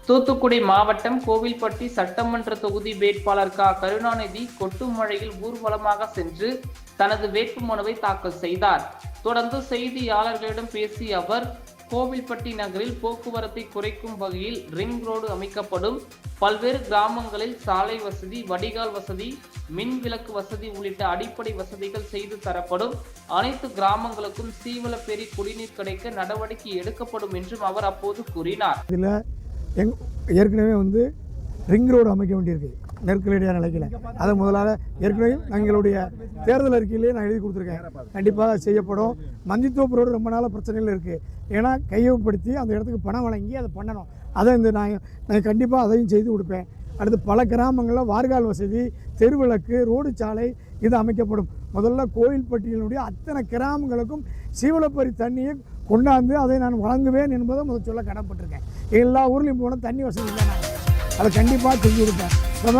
தூத்துக்குடி மாவட்டம் கோவில்பட்டி சட்டமன்ற தொகுதி வேட்பாளர் கருணாநிதி கொட்டும் மழையில் ஊர்வலமாக சென்று தனது வேட்புமனுவை தாக்கல் செய்தார். தொடர்ந்து செய்தியாளர்களிடம் பேசிய அவர், கோவில்பட்டி நகரில் போக்குவரத்தை குறைக்கும் வகையில் ரிங் ரோடு அமைக்கப்படும், பல்வேறு கிராமங்களில் சாலை வசதி, வடிகால் வசதி, மின் விளக்கு வசதி உள்ளிட்ட அடிப்படை வசதிகள் செய்து தரப்படும், அனைத்து கிராமங்களுக்கும் சீவலப்பேரி குடிநீர் கிடைக்க நடவடிக்கை எடுக்கப்படும் என்றும் அவர் அப்போது கூறினார். ஏற்கனவே ரிங் ரோடு அமைக்க வேண்டியிருக்கு நெருக்கடியான நிலையில். அதை முதலாக ஏற்கனவே எங்களுடைய தேர்தல் அறிக்கையிலேயே நான் எழுதி கொடுத்துருக்கேன். கண்டிப்பாக செய்யப்படும். மந்தித்தோப்பு ரோடு ரொம்ப நாளாக பிரச்சனைகள் இருக்குது. ஏன்னா கையகப்படுத்தி அந்த இடத்துக்கு பணம் வழங்கி அதை பண்ணணும். அதை நான் கண்டிப்பாக அதையும் செய்து கொடுப்பேன். அடுத்து பல கிராமங்களில் வார்கால் வசதி, தெருவிளக்கு, ரோடு சாலை இது அமைக்கப்படும். முதல்ல கோவில்பட்டியினுடைய அத்தனை கிராமங்களுக்கும் சீவலப்பேரி தண்ணியை கொண்டாந்து அதை நான் வழங்குவேன் என்பதை சொல்ல கடமைப்பட்டிருக்கேன். எல்லா ஊர்லேயும் போனால் தண்ணி வசதி இல்லை, அதை கண்டிப்பாக செஞ்சு கொடுப்பேன்.